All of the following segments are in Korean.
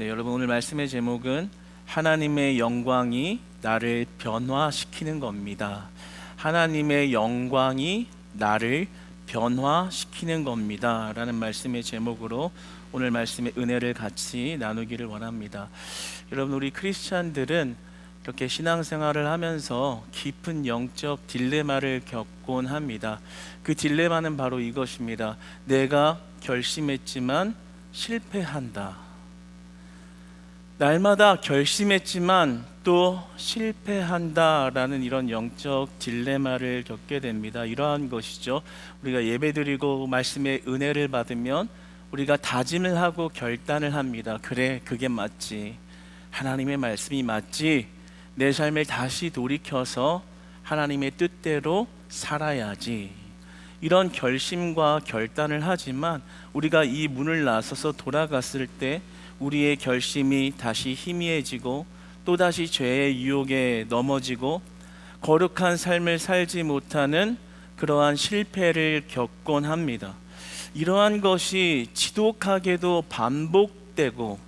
네, 여러분 오늘 말씀의 제목은 하나님의 영광이 나를 변화시키는 겁니다. 하나님의 영광이 나를 변화시키는 겁니다 라는 말씀의 제목으로 오늘 말씀의 은혜를 같이 나누기를 원합니다. 여러분, 우리 크리스찬들은 이렇게 신앙생활을 하면서 깊은 영적 딜레마를 겪곤 합니다. 그 딜레마는 바로 이것입니다. 내가 결심했지만 실패한다. 날마다 결심했지만 또 실패한다라는 이런 영적 딜레마를 겪게 됩니다. 이러한 것이죠. 우리가 예배드리고 말씀의 은혜를 받으면 우리가 다짐을 하고 결단을 합니다. 그래, 그게 맞지. 하나님의 말씀이 맞지. 내 삶을 다시 돌이켜서 하나님의 뜻대로 살아야지. 이런 결심과 결단을 하지만 우리가 이 문을 나서서 돌아갔을 때 우리의 결심이 다시 희미해지고 또다시 죄의 유혹에 넘어지고 거룩한 삶을 살지 못하는 그러한 실패를 겪곤 합니다. 이러한 것이 지독하게도 반복되고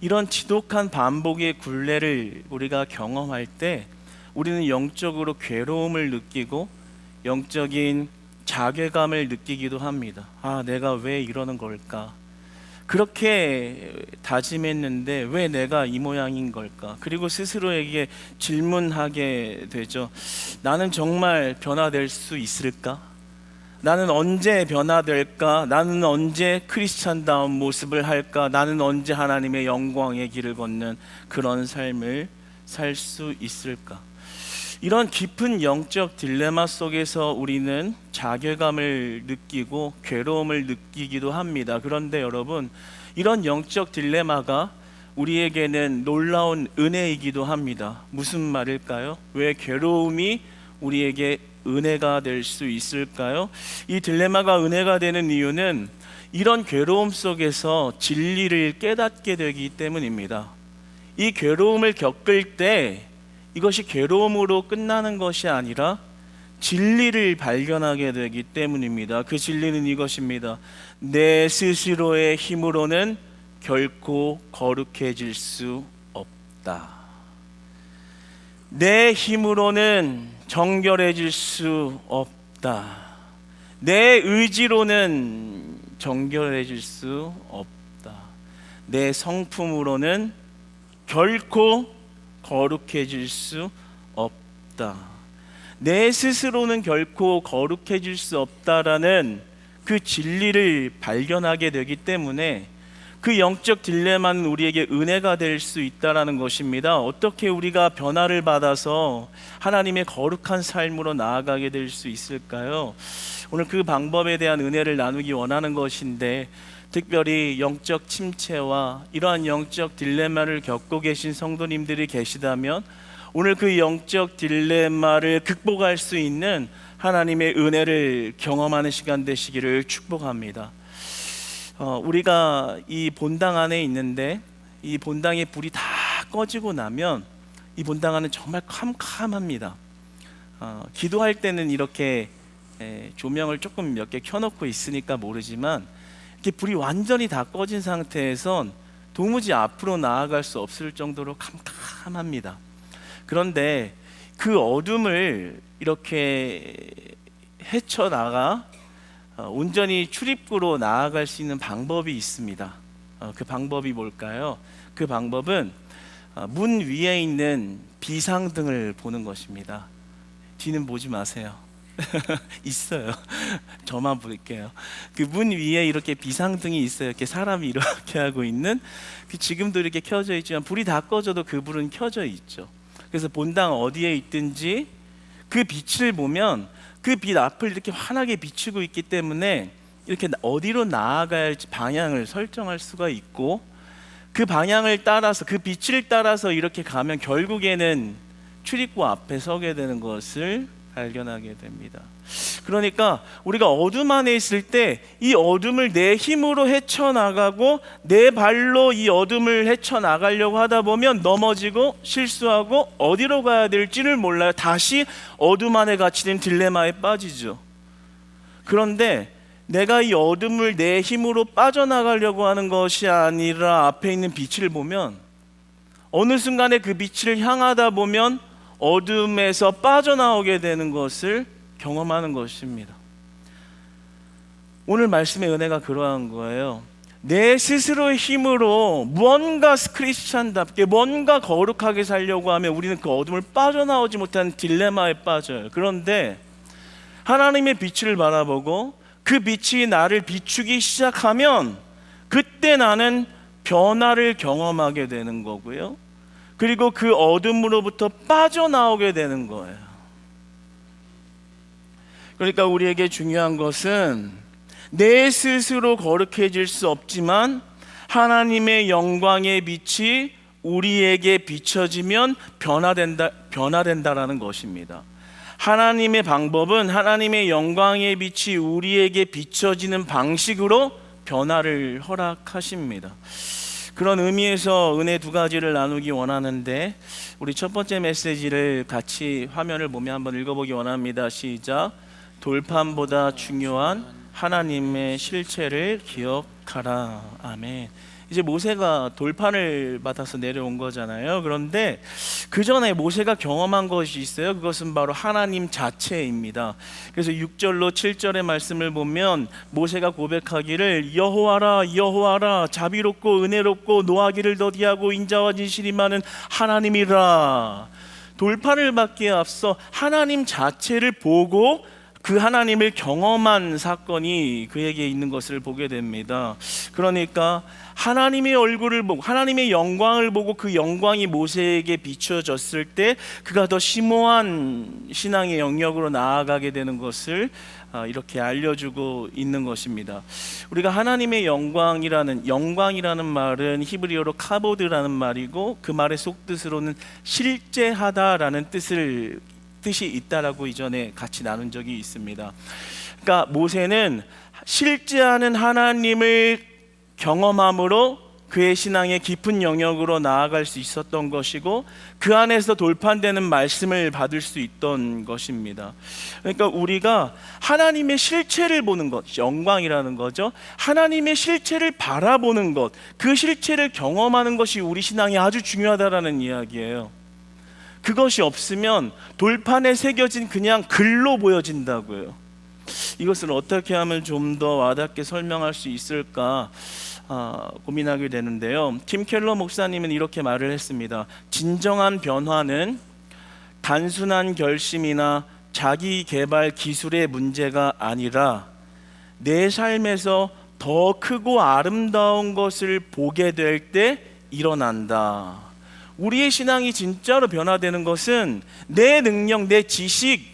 이런 지독한 반복의 굴레를 우리가 경험할 때 우리는 영적으로 괴로움을 느끼고 영적인 자괴감을 느끼기도 합니다. 아, 내가 왜 이러는 걸까? 그렇게 다짐했는데 왜 내가 이 모양인 걸까? 그리고 스스로에게 질문하게 되죠. 나는 정말 변화될 수 있을까? 나는 언제 변화될까? 나는 언제 크리스찬다운 모습을 할까? 나는 언제 하나님의 영광의 길을 걷는 그런 삶을 살 수 있을까? 이런 깊은 영적 딜레마 속에서 우리는 자괴감을 느끼고 괴로움을 느끼기도 합니다. 그런데 여러분, 이런 영적 딜레마가 우리에게는 놀라운 은혜이기도 합니다. 무슨 말일까요? 왜 괴로움이 우리에게 은혜가 될 수 있을까요? 이 딜레마가 은혜가 되는 이유는 이런 괴로움 속에서 진리를 깨닫게 되기 때문입니다. 이 괴로움을 겪을 때 이것이 괴로움으로 끝나는 것이 아니라 진리를 발견하게 되기 때문입니다. 그 진리는 이것입니다. 내 스스로의 힘으로는 결코 거룩해질 수 없다. 내 힘으로는 정결해질 수 없다. 내 의지로는 정결해질 수 없다. 내 성품으로는 결코 거룩해질 수 없다. 내 스스로는 결코 거룩해질 수 없다라는 그 진리를 발견하게 되기 때문에 그 영적 딜레마는 우리에게 은혜가 될 수 있다라는 것입니다. 어떻게 우리가 변화를 받아서 하나님의 거룩한 삶으로 나아가게 될 수 있을까요? 오늘 그 방법에 대한 은혜를 나누기 원하는 것인데, 특별히 영적 침체와 이러한 영적 딜레마를 겪고 계신 성도님들이 계시다면 오늘 그 영적 딜레마를 극복할 수 있는 하나님의 은혜를 경험하는 시간 되시기를 축복합니다. 우리가 이 본당 안에 있는데 이 본당의 불이 다 꺼지고 나면 이 본당 안은 정말 캄캄합니다. 기도할 때는 이렇게 조명을 조금 몇 개 켜놓고 있으니까 모르지만 이렇게 불이 완전히 다 꺼진 상태에선 도무지 앞으로 나아갈 수 없을 정도로 캄캄합니다. 그런데 그 어둠을 이렇게 헤쳐나가 온전히 출입구로 나아갈 수 있는 방법이 있습니다. 그 방법이 뭘까요? 그 방법은 문 위에 있는 비상등을 보는 것입니다. 뒤는 보지 마세요. 있어요. 저만 볼게요. 그 문 위에 이렇게 비상등이 있어요. 이렇게 사람이 이렇게 하고 있는, 지금도 이렇게 켜져 있지만 불이 다 꺼져도 그 불은 켜져 있죠. 그래서 본당 어디에 있든지 그 빛을 보면 그 빛 앞을 이렇게 환하게 비추고 있기 때문에 이렇게 어디로 나아가야 할지 방향을 설정할 수가 있고, 그 방향을 따라서 그 빛을 따라서 이렇게 가면 결국에는 출입구 앞에 서게 되는 것을 발견하게 됩니다. 그러니까 우리가 어둠 안에 있을 때 이 어둠을 내 힘으로 헤쳐나가고 내 발로 이 어둠을 헤쳐나가려고 하다 보면 넘어지고 실수하고 어디로 가야 될지를 몰라요. 다시 어둠 안에 갇히는 딜레마에 빠지죠. 그런데 내가 이 어둠을 내 힘으로 빠져나가려고 하는 것이 아니라 앞에 있는 빛을 보면 어느 순간에 그 빛을 향하다 보면 어둠에서 빠져나오게 되는 것을 경험하는 것입니다. 오늘 말씀의 은혜가 그러한 거예요. 내 스스로의 힘으로 무언가 크리스찬답게 뭔가 거룩하게 살려고 하면 우리는 그 어둠을 빠져나오지 못하는 딜레마에 빠져요. 그런데 하나님의 빛을 바라보고 그 빛이 나를 비추기 시작하면 그때 나는 변화를 경험하게 되는 거고요. 그리고 그 어둠으로부터 빠져나오게 되는 거예요. 그러니까 우리에게 중요한 것은 내 스스로 거룩해질 수 없지만 하나님의 영광의 빛이 우리에게 비춰지면 변화된다라는 것입니다. 하나님의 방법은 하나님의 영광의 빛이 우리에게 비춰지는 방식으로 변화를 허락하십니다. 그런 의미에서 은혜 두 가지를 나누기 원하는데 우리 첫 번째 메시지를 같이 화면을 보며 한번 읽어보기 원합니다. 시작. 돌판보다 중요한 하나님의 실체를 기억하라. 아멘. 이제 모세가 돌판을 받아서 내려온 거잖아요. 그런데 그 전에 모세가 경험한 것이 있어요. 그것은 바로 하나님 자체입니다. 그래서 6절로 7절의 말씀을 보면 모세가 고백하기를 여호와라 여호와라 자비롭고 은혜롭고 노하기를 더디하고 인자와 진실이 많은 하나님이라. 돌판을 받기에 앞서 하나님 자체를 보고 그 하나님을 경험한 사건이 그에게 있는 것을 보게 됩니다. 그러니까 하나님의 얼굴을 보고 하나님의 영광을 보고 그 영광이 모세에게 비춰졌을 때 그가 더 심오한 신앙의 영역으로 나아가게 되는 것을 이렇게 알려주고 있는 것입니다. 우리가 하나님의 영광이라는 말은 히브리어로 카보드라는 말이고 그 말의 속뜻으로는 실제하다라는 뜻이 있다라고 이전에 같이 나눈 적이 있습니다. 그러니까 모세는 실제하는 하나님을 경험함으로 그의 신앙의 깊은 영역으로 나아갈 수 있었던 것이고 그 안에서 돌판되는 말씀을 받을 수 있던 것입니다. 그러니까 우리가 하나님의 실체를 보는 것, 영광이라는 거죠. 하나님의 실체를 바라보는 것, 그 실체를 경험하는 것이 우리 신앙에 아주 중요하다라는 이야기예요. 그것이 없으면 돌판에 새겨진 그냥 글로 보여진다고요. 이것을 어떻게 하면 좀 더 와닿게 설명할 수 있을까 고민하게 되는데요. 팀 켈러 목사님은 이렇게 말을 했습니다. 진정한 변화는 단순한 결심이나 자기 개발 기술의 문제가 아니라 내 삶에서 더 크고 아름다운 것을 보게 될 때 일어난다. 우리의 신앙이 진짜로 변화되는 것은 내 능력, 내 지식,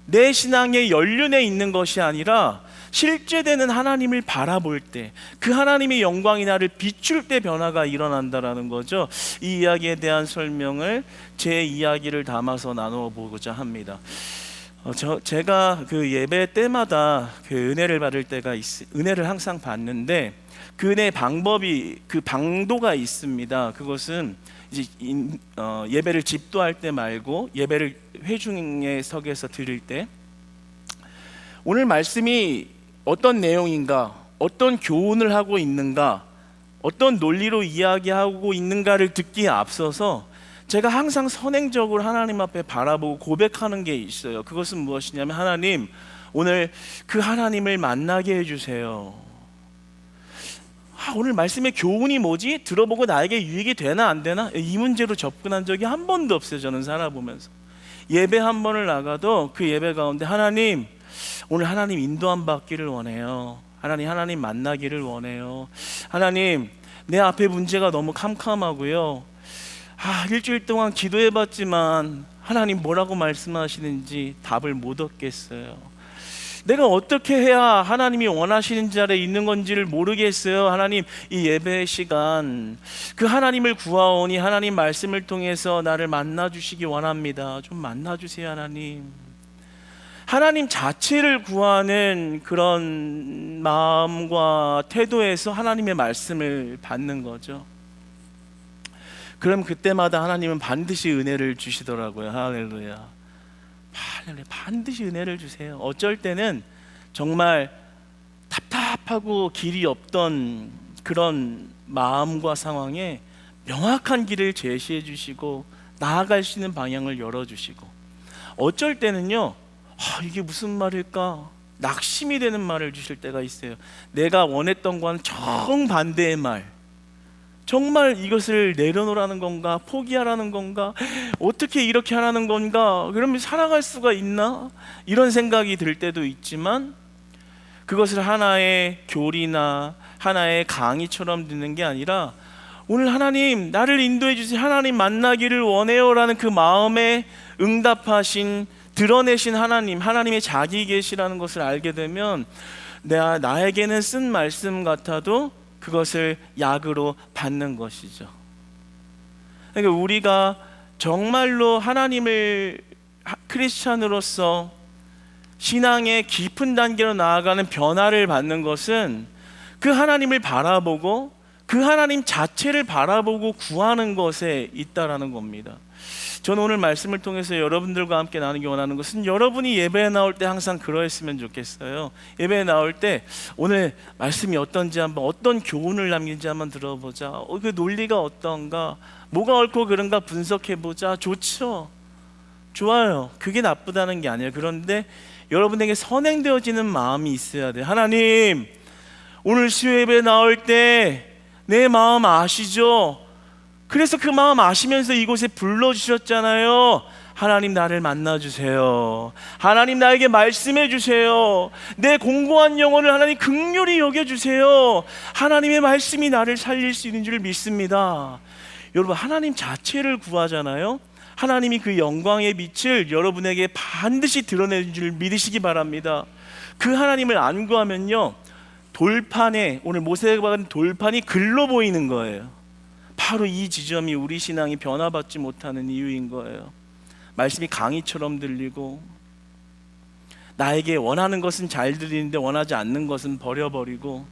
내 신앙의 연륜에 있는 것이 아니라 실제되는 하나님을 바라볼 때 그 하나님의 영광이 나를 비출 때 변화가 일어난다라는 거죠. 이 이야기에 대한 설명을 제 이야기를 담아서 나누어 보고자 합니다. 제가 그 예배 때마다 그 은혜를 받을 때가 은혜를 항상 받는데 그 은혜의 그 방도가 있습니다. 그것은 이제 예배를 집도할 때 말고 예배를 회중의 석에서 드릴 때 오늘 말씀이 어떤 내용인가, 어떤 교훈을 하고 있는가, 어떤 논리로 이야기하고 있는가를 듣기에 앞서서 제가 항상 선행적으로 하나님 앞에 바라보고 고백하는 게 있어요. 그것은 무엇이냐면 하나님, 오늘 그 하나님을 만나게 해주세요. 오늘 말씀의 교훈이 뭐지? 들어보고 나에게 유익이 되나 안 되나? 이 문제로 접근한 적이 한 번도 없어요. 저는 살아보면서 예배 한 번을 나가도 그 예배 가운데 하나님, 오늘 하나님 인도함 받기를 원해요. 하나님 만나기를 원해요. 하나님, 내 앞에 문제가 너무 캄캄하고요. 일주일 동안 기도해봤지만 하나님 뭐라고 말씀하시는지 답을 못 얻겠어요. 내가 어떻게 해야 하나님이 원하시는 자리에 있는 건지를 모르겠어요. 하나님, 이 예배 시간 그 하나님을 구하오니 하나님 말씀을 통해서 나를 만나주시기 원합니다. 좀 만나주세요. 하나님 자체를 구하는 그런 마음과 태도에서 하나님의 말씀을 받는 거죠. 그럼 그때마다 하나님은 반드시 은혜를 주시더라고요. 할렐루야. 반드시 은혜를 주세요. 어쩔 때는 정말 답답하고 길이 없던 그런 마음과 상황에 명확한 길을 제시해 주시고 나아갈 수 있는 방향을 열어주시고, 어쩔 때는요, 이게 무슨 말일까 낙심이 되는 말을 주실 때가 있어요. 내가 원했던 거와는 정반대의 말, 정말 이것을 내려놓으라는 건가, 포기하라는 건가, 어떻게 이렇게 하라는 건가, 그러면 살아갈 수가 있나, 이런 생각이 들 때도 있지만, 그것을 하나의 교리나 하나의 강의처럼 듣는 게 아니라, 오늘 하나님 나를 인도해 주세요, 하나님 만나기를 원해요 라는 그 마음에 응답하신, 드러내신 하나님, 하나님의 자기 계시라는 것을 알게 되면 나에게는 쓴 말씀 같아도 그것을 약으로 받는 것이죠. 그러니까 우리가 정말로 하나님을 크리스찬으로서 신앙의 깊은 단계로 나아가는 변화를 받는 것은 그 하나님을 바라보고 그 하나님 자체를 바라보고 구하는 것에 있다라는 겁니다. 저는 오늘 말씀을 통해서 여러분들과 함께 나누기 원하는 것은, 여러분이 예배에 나올 때 항상 그러했으면 좋겠어요. 예배에 나올 때 오늘 말씀이 어떤지 한번, 어떤 교훈을 남긴지 한번 들어보자, 그 논리가 어떤가, 뭐가 옳고 그른가 분석해보자. 좋죠, 좋아요. 그게 나쁘다는 게 아니에요. 그런데 여러분에게 선행되어지는 마음이 있어야 돼요. 하나님, 오늘 수요예배 나올 때 내 마음 아시죠? 그래서 그 마음 아시면서 이곳에 불러주셨잖아요. 하나님 나를 만나주세요. 하나님 나에게 말씀해 주세요. 내 공고한 영혼을 하나님 긍휼히 여겨주세요. 하나님의 말씀이 나를 살릴 수 있는 줄 믿습니다. 여러분, 하나님 자체를 구하잖아요. 하나님이 그 영광의 빛을 여러분에게 반드시 드러내는 줄 믿으시기 바랍니다. 그 하나님을 안 구하면요, 돌판에, 오늘 모세가 받은 돌판이 글로 보이는 거예요. 바로 이 지점이 우리 신앙이 변화받지 못하는 이유인 거예요. 말씀이 강의처럼 들리고, 나에게 원하는 것은 잘 들리는데 원하지 않는 것은 버려버리고,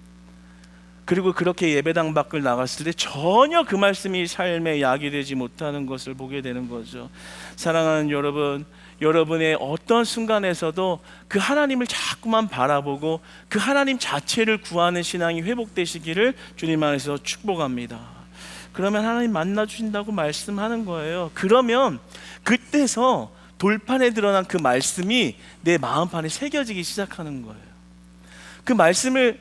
그리고 그렇게 예배당 밖을 나갔을 때 전혀 그 말씀이 삶에 약이 되지 못하는 것을 보게 되는 거죠. 사랑하는 여러분, 여러분의 어떤 순간에서도 그 하나님을 자꾸만 바라보고 그 하나님 자체를 구하는 신앙이 회복되시기를 주님 안에서 축복합니다. 그러면 하나님 만나주신다고 말씀하는 거예요. 그러면 그때서 돌판에 드러난 그 말씀이 내 마음판에 새겨지기 시작하는 거예요. 그 말씀을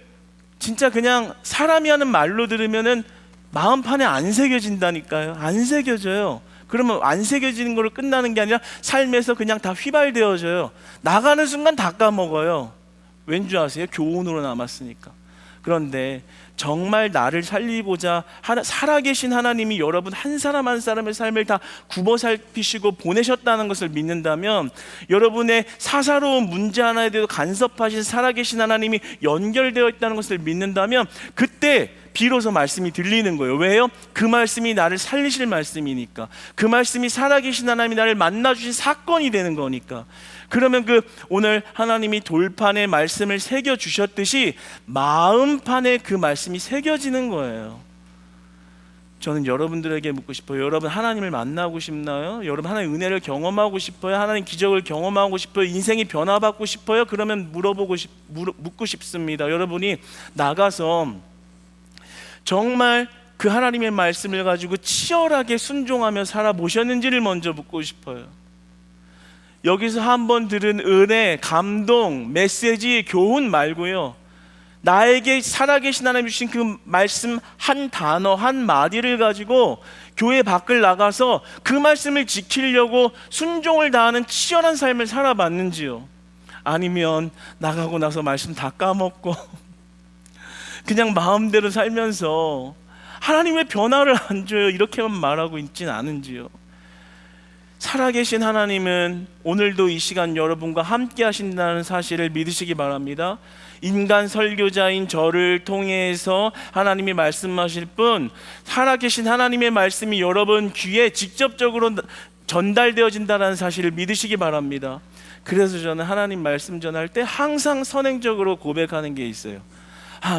진짜 그냥 사람이 하는 말로 들으면은 마음판에 안 새겨진다니까요. 안 새겨져요. 그러면 안 새겨지는 걸로 끝나는 게 아니라 삶에서 그냥 다 휘발되어져요. 나가는 순간 다 까먹어요. 왠지 아세요? 교훈으로 남았으니까. 그런데 정말 나를 살리고자 살아계신 하나님이 여러분 한 사람 한 사람의 삶을 다 굽어 살피시고 보내셨다는 것을 믿는다면, 여러분의 사사로운 문제 하나에 대해서 간섭하신 살아계신 하나님이 연결되어 있다는 것을 믿는다면, 그때 비로소 말씀이 들리는 거예요. 왜요? 그 말씀이 나를 살리실 말씀이니까. 그 말씀이 살아계신 하나님이 나를 만나주신 사건이 되는 거니까. 그러면 오늘 하나님이 돌판에 말씀을 새겨주셨듯이 마음판에 그 말씀이 새겨지는 거예요. 저는 여러분들에게 묻고 싶어요. 여러분 하나님을 만나고 싶나요? 여러분 하나님의 은혜를 경험하고 싶어요? 하나님 기적을 경험하고 싶어요? 인생이 변화받고 싶어요? 그러면 묻고 싶습니다. 여러분이 나가서 정말 그 하나님의 말씀을 가지고 치열하게 순종하며 살아보셨는지를 먼저 묻고 싶어요. 여기서 한번 들은 은혜, 감동, 메시지, 교훈 말고요, 나에게 살아계신 하나님 주신 그 말씀 한 단어, 한 마디를 가지고 교회 밖을 나가서 그 말씀을 지키려고 순종을 다하는 치열한 삶을 살아봤는지요? 아니면 나가고 나서 말씀 다 까먹고 그냥 마음대로 살면서 하나님의 변화를 안 줘요, 이렇게만 말하고 있진 않은지요? 살아계신 하나님은 오늘도 이 시간 여러분과 함께 하신다는 사실을 믿으시기 바랍니다. 인간 설교자인 저를 통해서 하나님이 말씀하실 뿐, 살아계신 하나님의 말씀이 여러분 귀에 직접적으로 전달되어진다는 사실을 믿으시기 바랍니다. 그래서 저는 하나님 말씀 전할 때 항상 선행적으로 고백하는 게 있어요.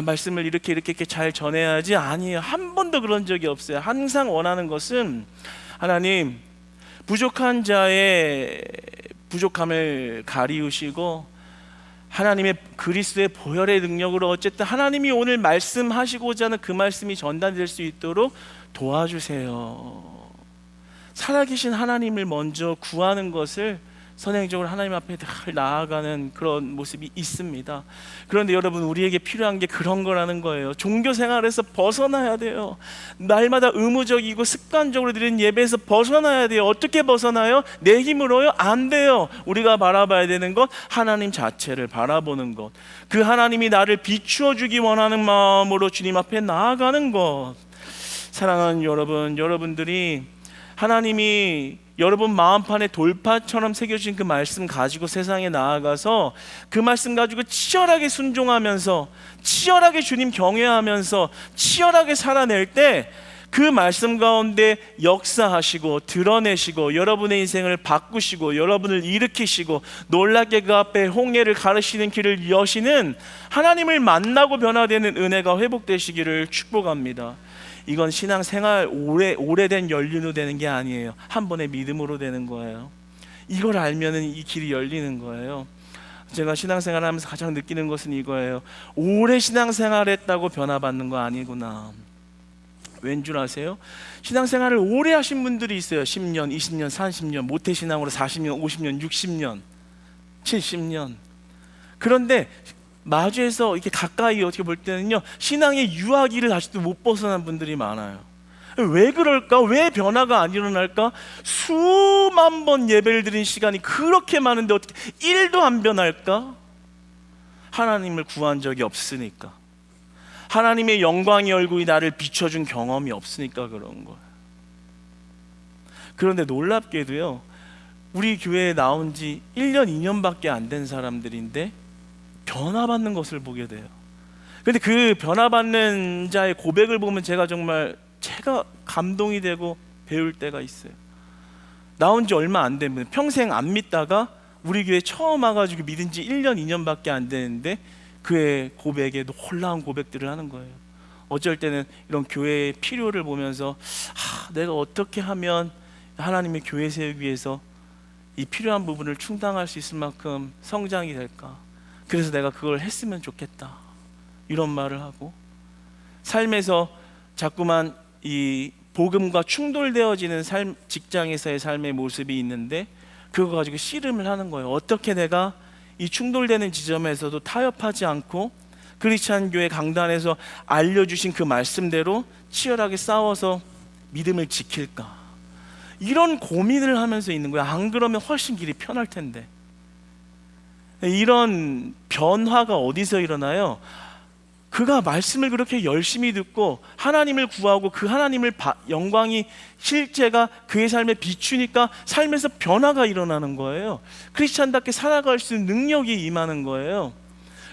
말씀을 이렇게 잘 전해야지. 아니에요. 한 번도 그런 적이 없어요. 항상 원하는 것은, 하나님 부족한 자의 부족함을 가리우시고 하나님의 그리스도의 보혈의 능력으로 어쨌든 하나님이 오늘 말씀하시고자 하는 그 말씀이 전달될 수 있도록 도와주세요. 살아계신 하나님을 먼저 구하는 것을 선행적으로 하나님 앞에 늘 나아가는 그런 모습이 있습니다. 그런데 여러분, 우리에게 필요한 게 그런 거라는 거예요. 종교 생활에서 벗어나야 돼요. 날마다 의무적이고 습관적으로 드리는 예배에서 벗어나야 돼요. 어떻게 벗어나요? 내 힘으로요? 안 돼요. 우리가 바라봐야 되는 것, 하나님 자체를 바라보는 것, 그 하나님이 나를 비추어 주기 원하는 마음으로 주님 앞에 나아가는 것. 사랑하는 여러분, 여러분들이 하나님이 여러분 마음판에 돌파처럼 새겨주신 그 말씀 가지고 세상에 나아가서 그 말씀 가지고 치열하게 순종하면서, 치열하게 주님 경외하면서 치열하게 살아낼 때 그 말씀 가운데 역사하시고 드러내시고 여러분의 인생을 바꾸시고 여러분을 일으키시고 놀랍게 그 앞에 홍해를 가르시는 길을 여시는 하나님을 만나고 변화되는 은혜가 회복되시기를 축복합니다. 이건 신앙생활 오래된 연륜으로 되는 게 아니에요. 한 번의 믿음으로 되는 거예요. 이걸 알면은 이 길이 열리는 거예요. 제가 신앙생활 하면서 가장 느끼는 것은 이거예요. 오래 신앙생활 했다고 변화받는 거 아니구나. 왠 줄 아세요? 신앙생활을 오래 하신 분들이 있어요. 10년, 20년, 30년, 모태신앙으로 40년, 50년, 60년, 70년. 그런데 마주해서 이렇게 가까이 어떻게 볼 때는요, 신앙의 유아기를 아직도 못 벗어난 분들이 많아요. 왜 그럴까? 왜 변화가 안 일어날까? 수만 번 예배를 드린 시간이 그렇게 많은데 어떻게 1도 안 변할까? 하나님을 구한 적이 없으니까, 하나님의 영광의 얼굴이 나를 비춰준 경험이 없으니까 그런 거예요. 그런데 놀랍게도요, 우리 교회에 나온 지 1년, 2년밖에 안 된 사람들인데 변화받는 것을 보게 돼요. 근데 그 변화받는 자의 고백을 보면 제가 감동이 되고 배울 때가 있어요. 나온 지 얼마 안 되면 평생 안 믿다가 우리 교회 처음 와가지고 믿은 지 1년, 2년밖에 안 되는데 그의 고백에 놀라운 고백들을 하는 거예요. 어쩔 때는 이런 교회의 필요를 보면서 내가 어떻게 하면 하나님의 교회 세우기 위해서 이 필요한 부분을 충당할 수 있을 만큼 성장이 될까? 그래서 내가 그걸 했으면 좋겠다, 이런 말을 하고, 삶에서 자꾸만 이 복음과 충돌되어지는 직장에서의 삶의 모습이 있는데 그거 가지고 씨름을 하는 거예요. 어떻게 내가 이 충돌되는 지점에서도 타협하지 않고 크리스찬 교회 강단에서 알려주신 그 말씀대로 치열하게 싸워서 믿음을 지킬까? 이런 고민을 하면서 있는 거야. 안 그러면 훨씬 길이 편할 텐데. 이런 변화가 어디서 일어나요? 그가 말씀을 그렇게 열심히 듣고 하나님을 구하고 그 하나님을 영광이 실제가 그의 삶에 비추니까 삶에서 변화가 일어나는 거예요. 크리스찬답게 살아갈 수 있는 능력이 임하는 거예요.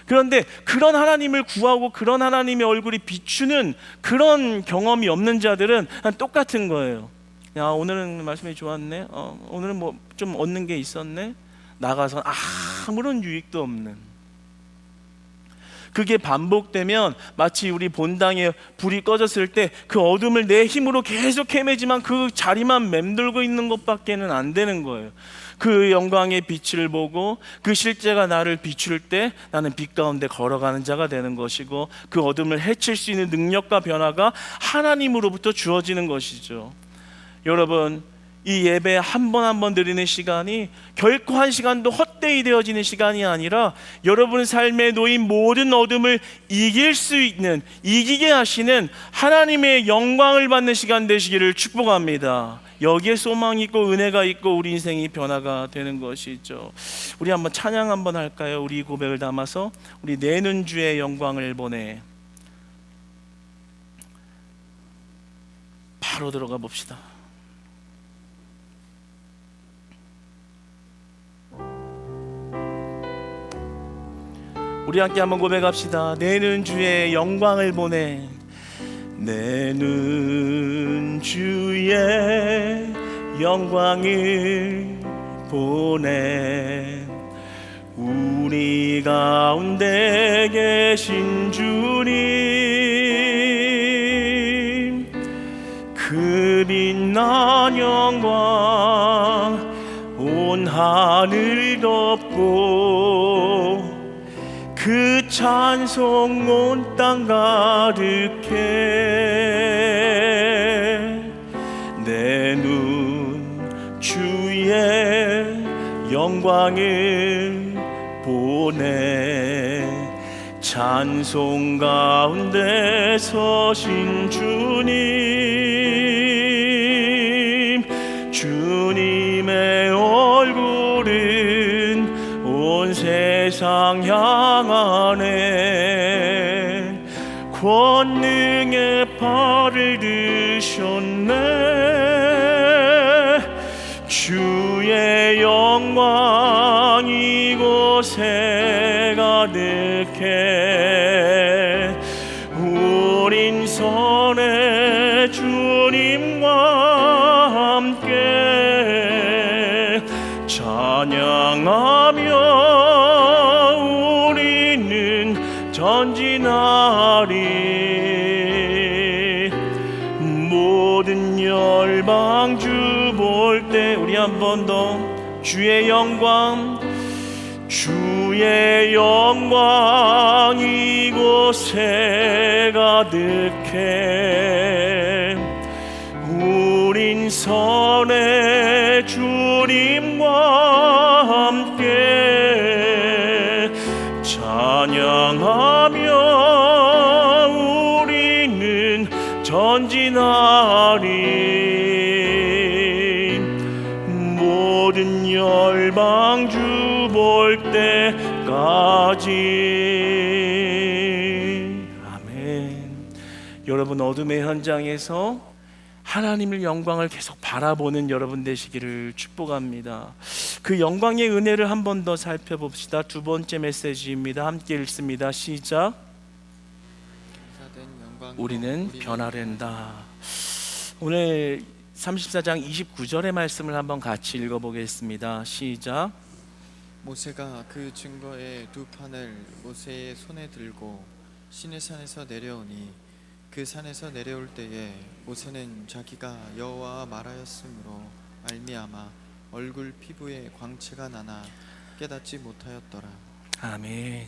그런데 그런 하나님을 구하고 그런 하나님의 얼굴이 비추는 그런 경험이 없는 자들은 똑같은 거예요. 야, 오늘은 말씀이 좋았네. 오늘은 뭐 좀 얻는 게 있었네. 나가서 아무런 유익도 없는. 그게 반복되면 마치 우리 본당에 불이 꺼졌을 때 그 어둠을 내 힘으로 계속 헤매지만 그 자리만 맴돌고 있는 것밖에는 안 되는 거예요. 그 영광의 빛을 보고 그 실제가 나를 비출 때 나는 빛 가운데 걸어가는 자가 되는 것이고, 그 어둠을 해칠 수 있는 능력과 변화가 하나님으로부터 주어지는 것이죠. 여러분, 이 예배 한 번 한 번 드리는 시간이 결코 한 시간도 헛되이 되어지는 시간이 아니라 여러분 삶에 놓인 모든 어둠을 이길 수 있는, 이기게 하시는 하나님의 영광을 받는 시간 되시기를 축복합니다. 여기에 소망이 있고 은혜가 있고 우리 인생이 변화가 되는 것이죠. 우리 한번 찬양 한번 할까요? 우리 고백을 담아서 우리 내는 주의 영광을 보내. 바로 들어가 봅시다. 우리 함께 한번 고백합시다. 내는 주의 영광을 보내. 내는 주의 영광을 보내. 우리 가운데 계신 주님, 그 빛난 영광 온 하늘 덮고 그 찬송 온 땅 가득해. 내 눈 주의 영광을 보네. 찬송 가운데 서신 주님, 주님의 얼굴은 온 세상 향하네. 권능의 팔을 드셨네. 주의 영광 이곳에 가득해. 우린 선의 주님과 함께 찬양하며 우리는 전진하리. 모든 열방 주 볼 때 우리 한 번 더 주의 영광, 주의 영광 이곳에 가득해. 우린 선의 주님과 함께 찬양하며 우리는 전진하리. 모든 열방 주 볼 때까지. 아멘. 여러분, 어둠의 현장에서 하나님의 영광을 계속 바라보는 여러분 되시기를 축복합니다. 그 영광의 은혜를 한 번 더 살펴봅시다. 두 번째 메시지입니다. 함께 읽습니다. 시작. 우리는 변화된다. 오늘 34장 29절의 말씀을 한번 같이 읽어보겠습니다. 시작. 모세가 그 증거의 두 판을 모세의 손에 들고 시내산에서 내려오니 그 산에서 내려올 때에 모세는 자기가 여호와와 말하였으므로 말미암아 얼굴 피부에 광채가 나나 깨닫지 못하였더라. 아멘.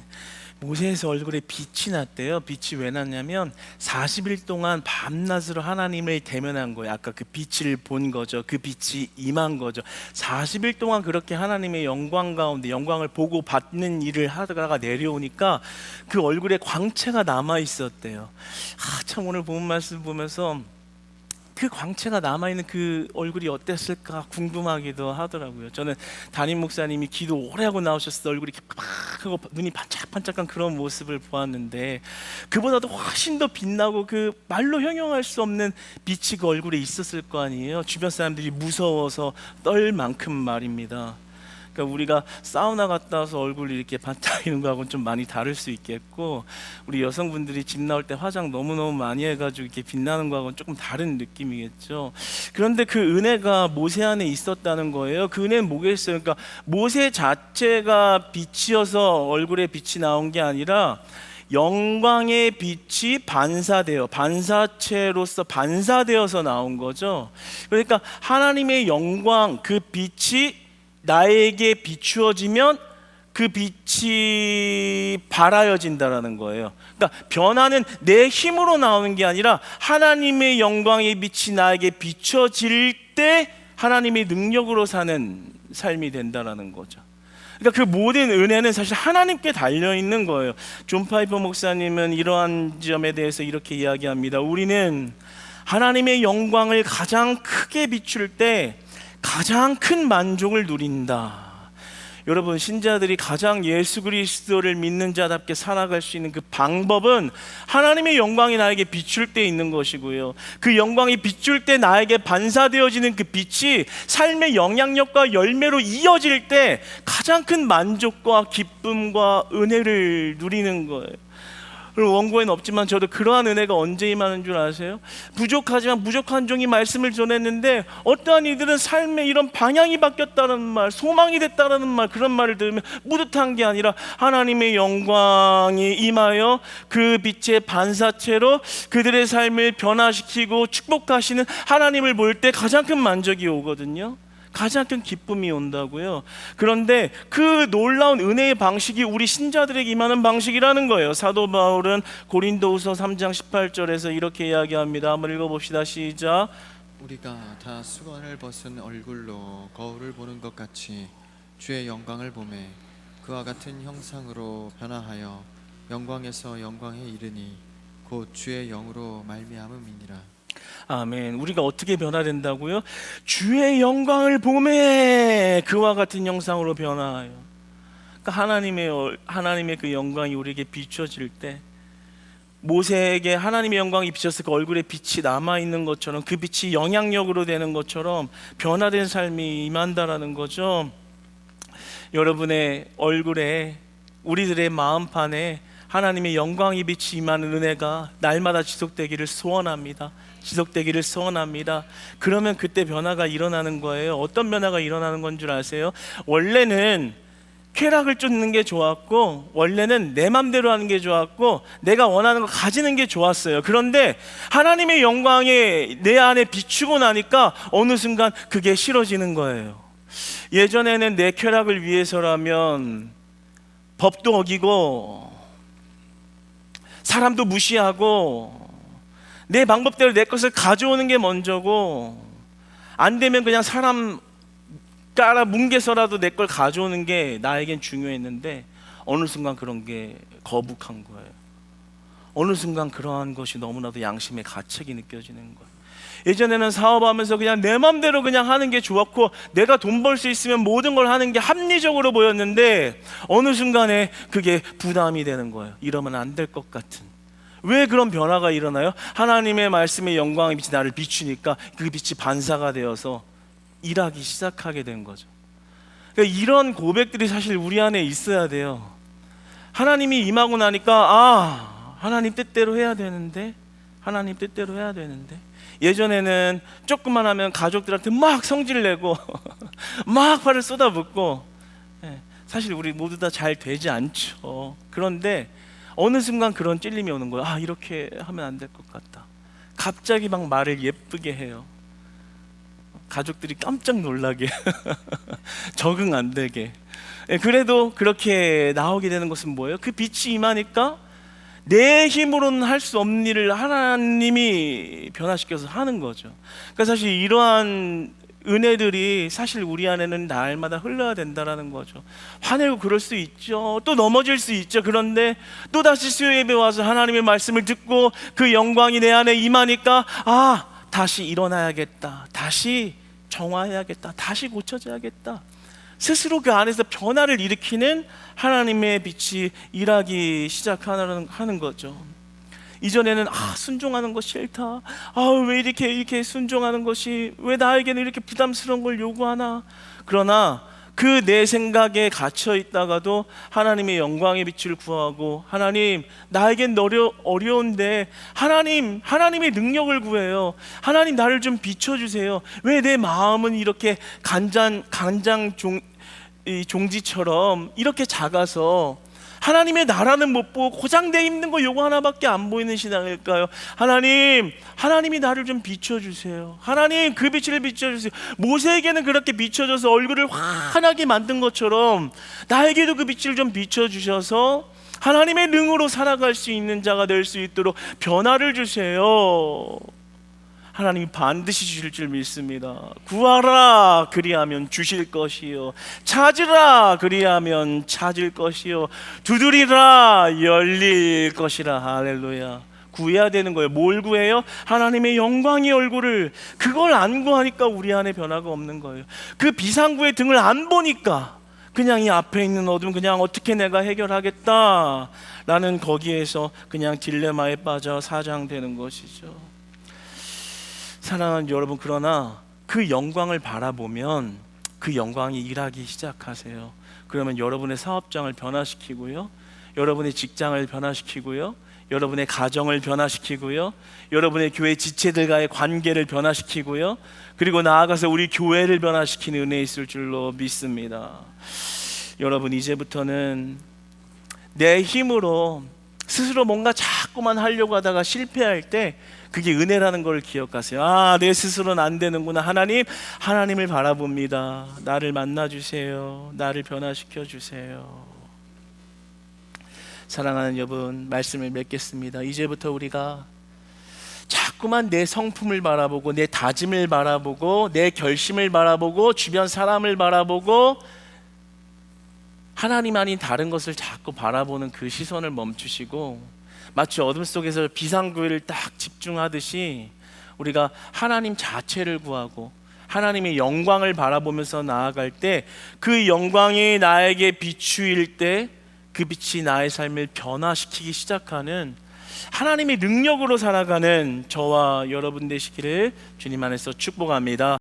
모세의 얼굴에 빛이 났대요. 빛이 왜 났냐면 40일 동안 밤낮으로 하나님을 대면한 거예요. 아까 그 빛을 본 거죠. 그 빛이 임한 거죠. 40일 동안 그렇게 하나님의 영광 가운데 영광을 보고 받는 일을 하다가 내려오니까 그 얼굴에 광채가 남아 있었대요. 참 오늘 본 말씀 보면서 그 광채가 남아있는 그 얼굴이 어땠을까 궁금하기도 하더라고요. 저는 담임 목사님이 기도 오래 하고 나오셨을 때 얼굴이 이렇게 막 하고 눈이 반짝반짝한 그런 모습을 보았는데, 그보다도 훨씬 더 빛나고 그 말로 형용할 수 없는 빛이 그 얼굴에 있었을 거 아니에요. 주변 사람들이 무서워서 떨 만큼 말입니다. 그러니까 우리가 사우나 갔다 와서 얼굴이 이렇게 반짝이는 거하고는 좀 많이 다를 수 있겠고, 우리 여성분들이 집 나올 때 화장 너무너무 많이 해가지고 이렇게 빛나는 거하고는 조금 다른 느낌이겠죠. 그런데 그 은혜가 모세 안에 있었다는 거예요. 그 은혜는 뭐겠어요? 그러니까 모세 자체가 빛이어서 얼굴에 빛이 나온 게 아니라 영광의 빛이 반사체로서 반사되어서 나온 거죠. 그러니까 하나님의 영광, 그 빛이 나에게 비추어지면 그 빛이 발하여진다라는 거예요. 그러니까 변화는 내 힘으로 나오는 게 아니라 하나님의 영광의 빛이 나에게 비춰질 때 하나님의 능력으로 사는 삶이 된다라는 거죠. 그러니까 그 모든 은혜는 사실 하나님께 달려있는 거예요. 존 파이퍼 목사님은 이러한 점에 대해서 이렇게 이야기합니다. 우리는 하나님의 영광을 가장 크게 비출 때 가장 큰 만족을 누린다. 여러분, 신자들이 가장 예수 그리스도를 믿는 자답게 살아갈 수 있는 그 방법은 하나님의 영광이 나에게 비출 때 있는 것이고요, 그 영광이 비출 때 나에게 반사되어지는 그 빛이 삶의 영향력과 열매로 이어질 때 가장 큰 만족과 기쁨과 은혜를 누리는 거예요. 원고에는 없지만 저도 그러한 은혜가 언제 임하는 줄 아세요? 부족하지만 부족한 종이 말씀을 전했는데 어떠한 이들은 삶의 이런 방향이 바뀌었다는 말, 소망이 됐다는 말, 그런 말을 들으면 뿌듯한 게 아니라 하나님의 영광이 임하여 그 빛의 반사체로 그들의 삶을 변화시키고 축복하시는 하나님을 볼 때 가장 큰 만족이 오거든요. 가장 큰 기쁨이 온다고요. 그런데 그 놀라운 은혜의 방식이 우리 신자들에게 임하는 방식이라는 거예요. 사도 바울은 고린도후서 3장 18절에서 이렇게 이야기합니다. 한번 읽어봅시다. 시작. 우리가 다 수건을 벗은 얼굴로 거울을 보는 것 같이 주의 영광을 보매 그와 같은 형상으로 변화하여 영광에서 영광에 이르니 곧 주의 영으로 말미암음이니라. 아멘. 우리가 어떻게 변화된다고요? 주의 영광을 보매 그와 같은 형상으로 변화하여. 그러니까 하나님의 그 영광이 우리에게 비춰질 때, 모세에게 하나님의 영광이 비쳤을 그 얼굴에 빛이 남아 있는 것처럼, 그 빛이 영향력으로 되는 것처럼 변화된 삶이 임한다라는 거죠. 여러분의 얼굴에, 우리들의 마음판에 하나님의 영광이 빛이 임하는 은혜가 날마다 지속되기를 소원합니다. 지속되기를 소원합니다. 그러면 그때 변화가 일어나는 거예요. 어떤 변화가 일어나는 건 줄 아세요? 원래는 쾌락을 쫓는 게 좋았고, 원래는 내 맘대로 하는 게 좋았고, 내가 원하는 거 가지는 게 좋았어요. 그런데 하나님의 영광이 내 안에 비추고 나니까 어느 순간 그게 싫어지는 거예요. 예전에는 내 쾌락을 위해서라면 법도 어기고 사람도 무시하고 내 방법대로 내 것을 가져오는 게 먼저고, 안 되면 그냥 사람 따라 뭉개서라도 내 걸 가져오는 게 나에겐 중요했는데, 어느 순간 그런 게 거북한 거예요. 어느 순간 그러한 것이 너무나도 양심의 가책이 느껴지는 거예요. 예전에는 사업하면서 그냥 내 맘대로 그냥 하는 게 좋았고, 내가 돈 벌 수 있으면 모든 걸 하는 게 합리적으로 보였는데, 어느 순간에 그게 부담이 되는 거예요. 이러면 안 될 것 같은. 왜 그런 변화가 일어나요? 하나님의 말씀의 영광의 빛이 나를 비추니까 그 빛이 반사가 되어서 일하기 시작하게 된 거죠. 그러니까 이런 고백들이 사실 우리 안에 있어야 돼요. 하나님이 임하고 나니까 하나님 뜻대로 해야 되는데, 하나님 뜻대로 해야 되는데, 예전에는 조금만 하면 가족들한테 막 성질 내고 막 화를 쏟아붓고, 사실 우리 모두 다 잘 되지 않죠. 그런데 어느 순간 그런 찔림이 오는 거예요. 이렇게 하면 안 될 것 같다. 갑자기 막 말을 예쁘게 해요. 가족들이 깜짝 놀라게 적응 안 되게. 그래도 그렇게 나오게 되는 것은 뭐예요? 그 빛이 임하니까 내 힘으로는 할 수 없는 일을 하나님이 변화시켜서 하는 거죠. 그러니까 사실 이러한 은혜들이 사실 우리 안에는 날마다 흘러야 된다라는 거죠. 화내고 그럴 수 있죠. 또 넘어질 수 있죠. 그런데 또 다시 수요 예배 와서 하나님의 말씀을 듣고 그 영광이 내 안에 임하니까 다시 일어나야겠다, 다시 정화해야겠다, 다시 고쳐져야겠다. 스스로 그 안에서 변화를 일으키는 하나님의 빛이 일하기 시작하는 거죠. 이전에는 순종하는 거 싫다, 왜 이렇게 순종하는 것이 왜 나에게는 이렇게 부담스러운 걸 요구하나. 그러나 그 내 생각에 갇혀 있다가도 하나님의 영광의 빛을 구하고, 하나님 나에겐 어려운데 하나님의 능력을 구해요. 하나님 나를 좀 비춰주세요. 왜 내 마음은 이렇게 종지처럼 이렇게 작아서 하나님의 나라는 못 보고 고장 내 있는 거 요거 하나밖에 안 보이는 신앙일까요? 하나님이 나를 좀 비춰주세요. 하나님 그 빛을 비춰주세요. 모세에게는 그렇게 비춰줘서 얼굴을 환하게 만든 것처럼 나에게도 그 빛을 좀 비춰주셔서 하나님의 능으로 살아갈 수 있는 자가 될 수 있도록 변화를 주세요. 하나님이 반드시 주실 줄 믿습니다. 구하라 그리하면 주실 것이요, 찾으라 그리하면 찾을 것이요, 두드리라 열릴 것이라. 할렐루야. 구해야 되는 거예요. 뭘 구해요? 하나님의 영광의 얼굴을. 그걸 안 구하니까 우리 안에 변화가 없는 거예요. 그 비상구의 등을 안 보니까 그냥 이 앞에 있는 어둠 그냥 어떻게 내가 해결하겠다 라는 거기에서 그냥 딜레마에 빠져 사장되는 것이죠. 사랑하는 여러분, 그러나 그 영광을 바라보면 그 영광이 일하기 시작하세요. 그러면 여러분의 사업장을 변화시키고요, 여러분의 직장을 변화시키고요, 여러분의 가정을 변화시키고요, 여러분의 교회 지체들과의 관계를 변화시키고요, 그리고 나아가서 우리 교회를 변화시키는 은혜 있을 줄로 믿습니다. 여러분, 이제부터는 내 힘으로 스스로 뭔가 자꾸 자꾸만 하려고 하다가 실패할 때 그게 은혜라는 걸 기억하세요. 아, 내 스스로는 안 되는구나. 하나님을 바라봅니다. 나를 만나주세요. 나를 변화시켜 주세요. 사랑하는 여러분, 말씀을 맺겠습니다. 이제부터 우리가 자꾸만 내 성품을 바라보고 내 다짐을 바라보고 내 결심을 바라보고 주변 사람을 바라보고 하나님 아닌 다른 것을 자꾸 바라보는 그 시선을 멈추시고 마치 어둠 속에서 비상구를 딱 집중하듯이 우리가 하나님 자체를 구하고 하나님의 영광을 바라보면서 나아갈 때 그 영광이 나에게 비추일 때 그 빛이 나의 삶을 변화시키기 시작하는 하나님의 능력으로 살아가는 저와 여러분 되시기를 주님 안에서 축복합니다.